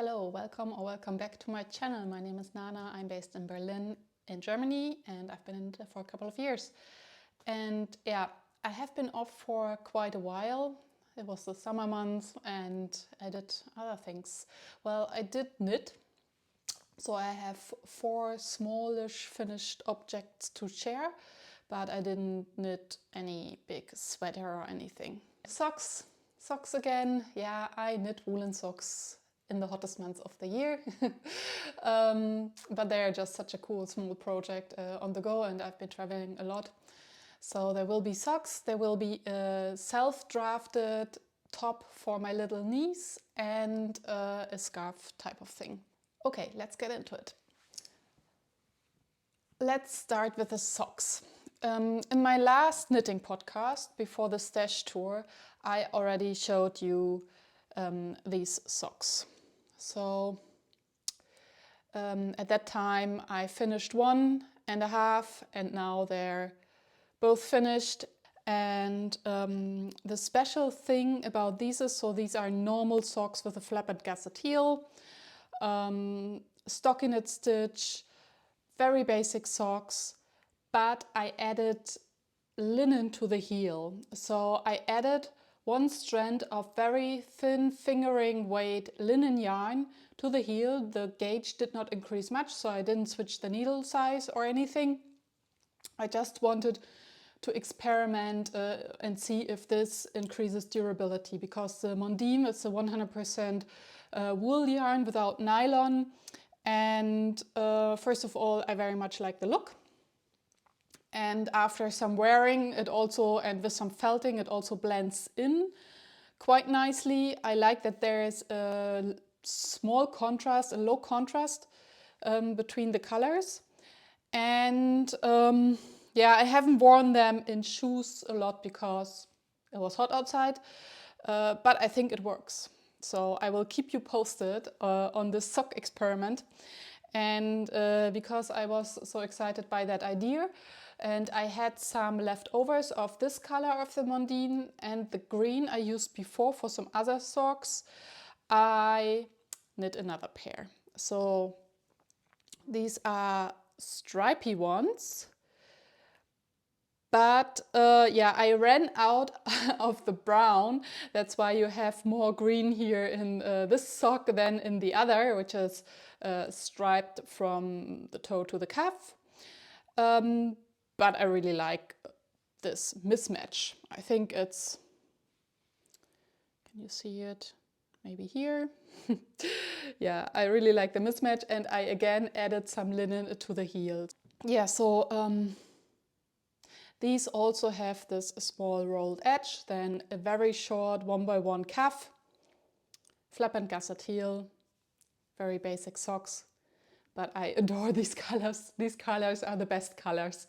Hello, welcome or welcome back to my channel. My name is Nana. I'm based in Berlin in Germany and I've been in it for a couple of years. And yeah, I have been off for quite a while. It was the summer months and I did other things. Well, I did knit. So I have 4 smallish finished objects to share, but I didn't knit any big sweater or anything. Socks again. Yeah, I knit woolen socks in the hottest months of the year. But they're just such a cool small project on the go, and I've been traveling a lot. So there will be socks, there will be a self-drafted top for my little niece and a scarf type of thing. Okay, let's get into it. Let's start with the socks. In my last knitting podcast before the stash tour, I already showed you these socks. So at that time I finished 1.5 and now they're both finished. And the special thing about these is, so these are normal socks with a flap and gusset heel, stockinette stitch, very basic socks, but I added linen to the heel. So I added 1 strand of very thin fingering weight linen yarn to the heel. The gauge did not increase much, so I didn't switch the needle size or anything. I just wanted to experiment and see if this increases durability, because the Mondim is a 100% wool yarn without nylon. And first of all, I very much like the look. And after some wearing, it also, and with some felting, it also blends in quite nicely. I like that there is a small contrast, a low contrast between the colors. And yeah, I haven't worn them in shoes a lot because it was hot outside, but I think it works. So I will keep you posted on this sock experiment. And because I was so excited by that idea, and I had some leftovers of this color of the Mondim and the green I used before for some other socks, I knit another pair. So these are stripy ones. But yeah, I ran out of the brown. That's why you have more green here in this sock than in the other, which is striped from the toe to the calf. But I really like this mismatch. I think it's, can you see it? Maybe here. Yeah, I really like the mismatch, and I again added some linen to the heels. Yeah, so these also have this small rolled edge, then a very short 1x1 calf, flap and gusset heel, very basic socks. But I adore these colors. These colors are the best colors.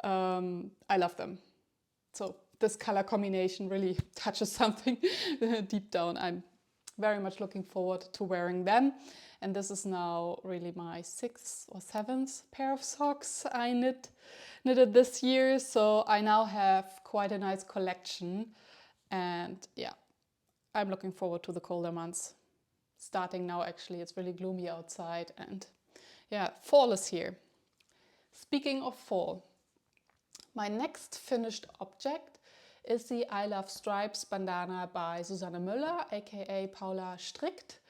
I love them. So this color combination really touches something deep down. I'm very much looking forward to wearing them. And this is now really my 6th or 7th pair of socks I knitted this year. So I now have quite a nice collection. And yeah, I'm looking forward to the colder months. Starting now, actually, it's really gloomy outside, and yeah, fall is here. Speaking of fall, my next finished object is the I Love Stripes bandana by Susanne Müller, aka Paula Strickt.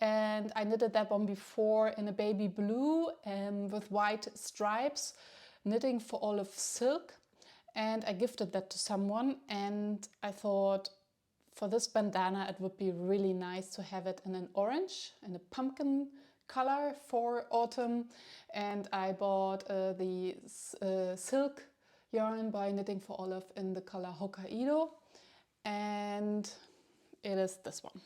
And I knitted that one before in a baby blue with white stripes, knitting for all of silk. And I gifted that to someone, and I thought for this bandana it would be really nice to have it in an orange, in a pumpkin color for autumn. And I bought the silk yarn by Knitting for Olive in the color Hokkaido, and it is this one.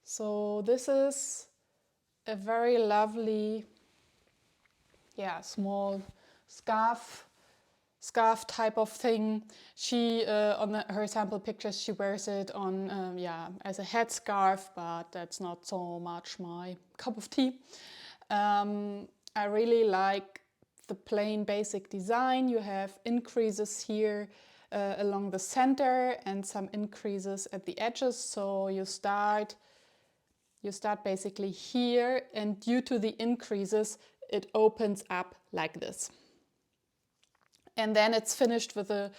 So this is a very lovely, yeah, small scarf type of thing. She on her sample pictures, she wears it on yeah, as a headscarf, but that's not so much my cup of tea. I really like the plain basic design. You have increases here along the center and some increases at the edges. So you start basically here, and due to the increases, it opens up like this. And then it's finished with a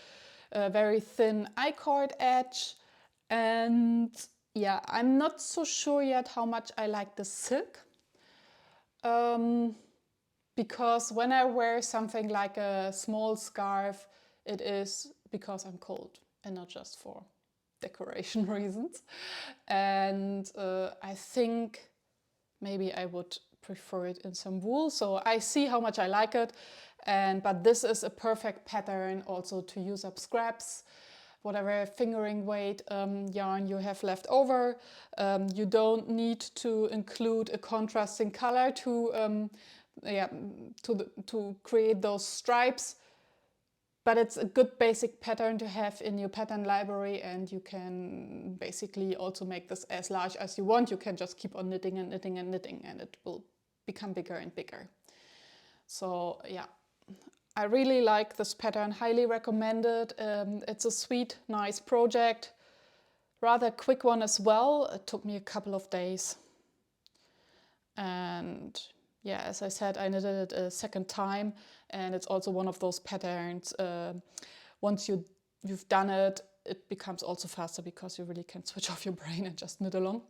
very thin I-cord edge. And yeah, I'm not so sure yet how much I like the silk. Because when I wear something like a small scarf, it is because I'm cold and not just for decoration reasons. And I think maybe I would prefer it in some wool. So I see how much I like it. But this is a perfect pattern also to use up scraps, whatever fingering weight yarn you have left over. You don't need to include a contrasting color to create those stripes. But it's a good basic pattern to have in your pattern library, and you can basically also make this as large as you want. You can just keep on knitting and knitting and knitting, and it will become bigger and bigger. So yeah, I really like this pattern, highly recommend it. It's a sweet, nice project, rather quick one as well. It took me a couple of days. And yeah, as I said, I knitted it a second time, and it's also one of those patterns. Once you've done it, it becomes also faster because you really can switch off your brain and just knit along.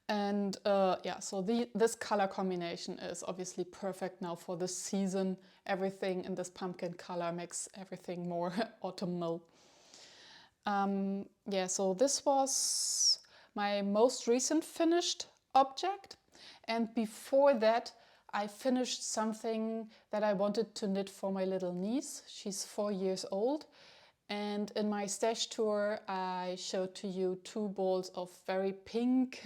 And yeah, so this color combination is obviously perfect now for this season. Everything in this pumpkin color makes everything more autumnal. Yeah, so this was my most recent finished object. And before that, I finished something that I wanted to knit for my little niece. She's 4 years old. And in my stash tour, I showed to you 2 balls of very pink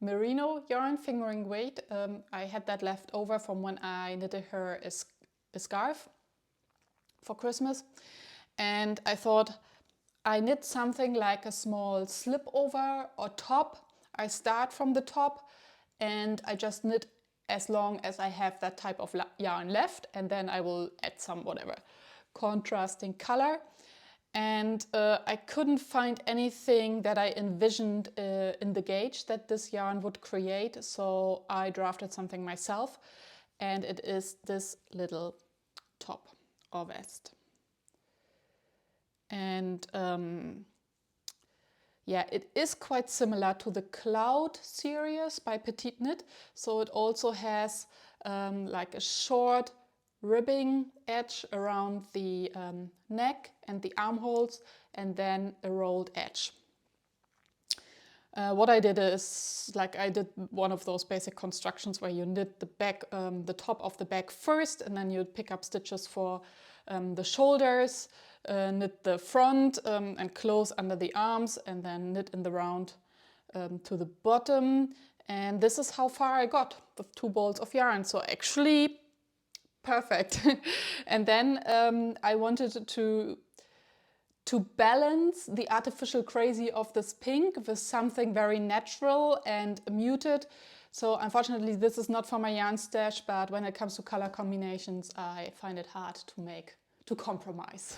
merino yarn, fingering weight. I had that left over from when I knitted her a scarf for Christmas. And I thought I knit something like a small slip over or top. I start from the top and I just knit as long as I have that type of yarn left, and then I will add some whatever contrasting color. And I couldn't find anything that I envisioned in the gauge that this yarn would create, so I drafted something myself, and it is this little top or vest. And yeah, it is quite similar to the Cloud series by PetiteKnit. So it also has like a short ribbing edge around the neck and the armholes, and then a rolled edge. What I did is, like, I did one of those basic constructions where you knit the back, the top of the bag first, and then you pick up stitches for the shoulders, knit the front and close under the arms, and then knit in the round to the bottom. And this is how far I got with 2 balls of yarn. So actually perfect. And then I wanted to balance the artificial crazy of this pink with something very natural and muted. So unfortunately this is not for my yarn stash, but when it comes to color combinations, I find it hard to compromise.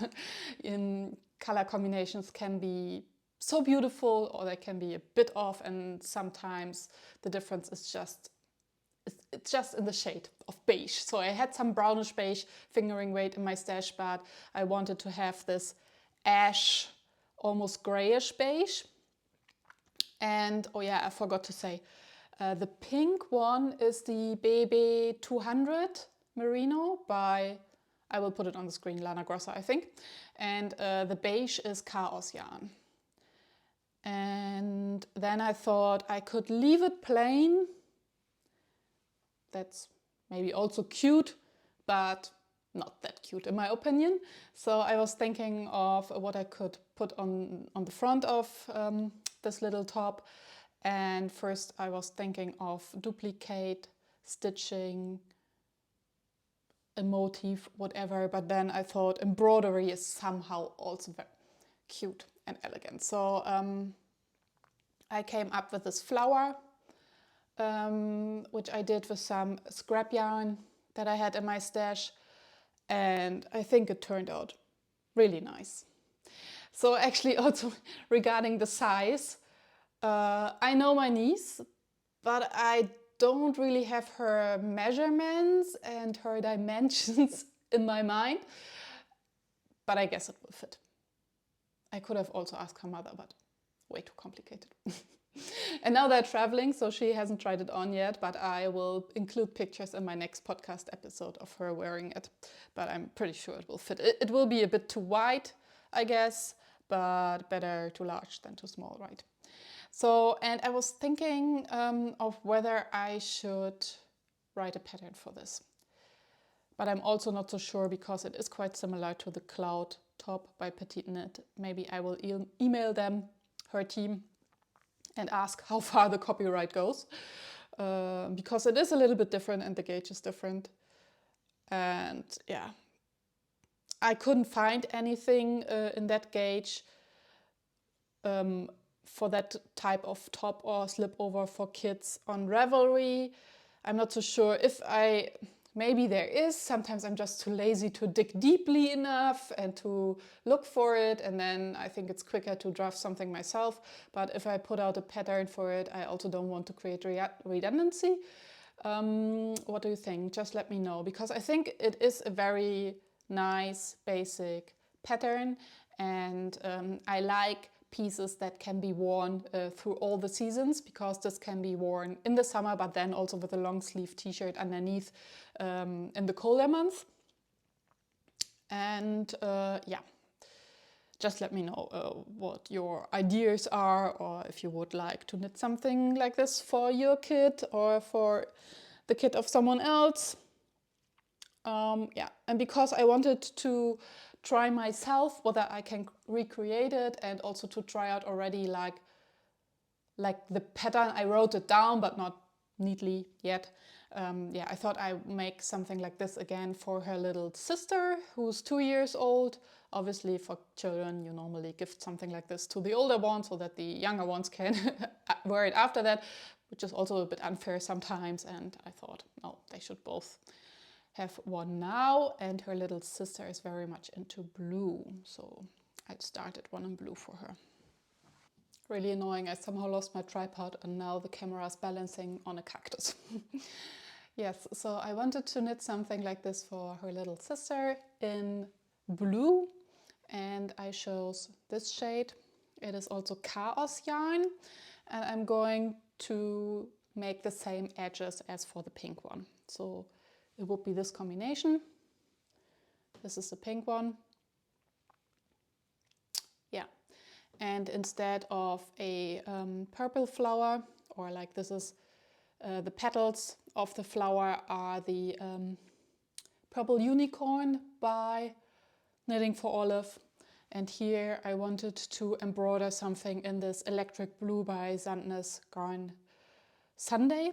In color combinations can be so beautiful, or they can be a bit off, and sometimes the difference is it's just in the shade of beige. So I had some brownish beige fingering weight in my stash, but I wanted to have this ash, almost grayish beige. And oh yeah, I forgot to say, the pink one is the BB 200 merino by, I will put it on the screen, Lana Grossa, I think. And the beige is Chaos yarn. And then I thought I could leave it plain. That's maybe also cute, but not that cute in my opinion. So I was thinking of what I could put on the front of this little top. And first I was thinking of duplicate, stitching, a motif, whatever. But then I thought embroidery is somehow also very cute and elegant. So I came up with this flower, which I did with some scrap yarn that I had in my stash. And I think it turned out really nice. So actually also regarding the size, I know my niece, but I don't really have her measurements and her dimensions in my mind, but I guess it will fit. I could have also asked her mother, but way too complicated. And now they're traveling, so she hasn't tried it on yet, but I will include pictures in my next podcast episode of her wearing it. But I'm pretty sure it will fit. It will be a bit too wide, I guess, but better too large than too small, right? So, and I was thinking of whether I should write a pattern for this. But I'm also not so sure because it is quite similar to the cloud top by PetiteKnit. Maybe I will email them, her team, and ask how far the copyright goes. Because it is a little bit different and the gauge is different. And yeah, I couldn't find anything in that gauge for that type of top or slip over for kids on Ravelry. I'm not so sure if maybe there is. Sometimes I'm just too lazy to dig deeply enough and to look for it. And then I think it's quicker to draft something myself. But if I put out a pattern for it, I also don't want to create redundancy. What do you think? Just let me know. Because I think it is a very nice, basic pattern. And I like pieces that can be worn through all the seasons, because this can be worn in the summer, but then also with a long sleeve t-shirt underneath in the colder months. And yeah, just let me know what your ideas are, or if you would like to knit something like this for your kid or for the kid of someone else. Yeah, and because I wanted to try myself whether I can recreate it, and also to try out already like the pattern. I wrote it down, but not neatly yet. Yeah, I thought I would make something like this again for her little sister, who's 2 years old. Obviously, for children, you normally gift something like this to the older ones so that the younger ones can wear it after that, which is also a bit unfair sometimes. And I thought, no, they should both have one now. And her little sister is very much into blue, so I started one in blue for her. Really annoying, I somehow lost my tripod and now the camera is balancing on a cactus. Yes, so I wanted to knit something like this for her little sister in blue, and I chose this shade. It is also Chaos yarn, and I'm going to make the same edges as for the pink one. So it would be this combination. This is the pink one. Yeah. And instead of a purple flower, or like this is the petals of the flower are the purple unicorn by Knitting for Olive. And here I wanted to embroider something in this electric blue by Sandnes Garn Sunday,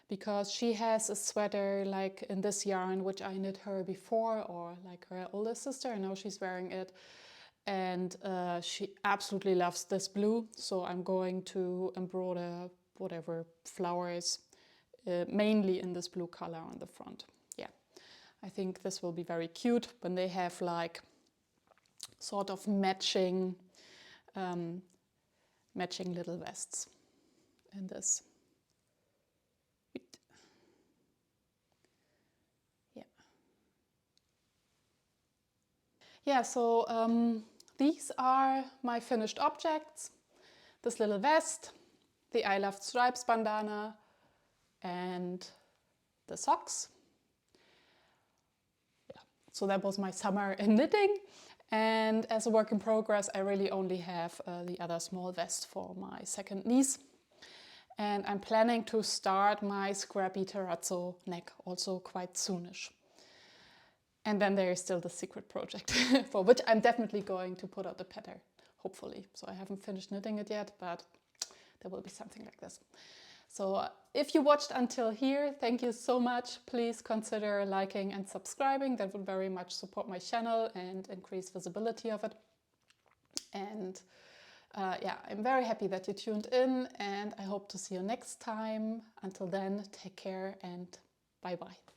because she has a sweater like in this yarn which I knit her before, or like her older sister. I know she's wearing it, and she absolutely loves this blue, so I'm going to embroider whatever flowers mainly in this blue color on the front. Yeah, I think this will be very cute when they have like sort of matching little vests in this. Yeah, so these are my finished objects. This little vest, the I Loved Stripes bandana, and the socks. Yeah, so that was my summer in knitting. And as a work in progress, I really only have the other small vest for my second niece. And I'm planning to start my scrappy terrazzo neck also quite soonish. And then there is still the secret project for which I'm definitely going to put out the pattern, hopefully. So I haven't finished knitting it yet, but there will be something like this. So if you watched until here, thank you so much. Please consider liking and subscribing. That would very much support my channel and increase visibility of it. And yeah, I'm very happy that you tuned in, and I hope to see you next time. Until then, take care and bye-bye.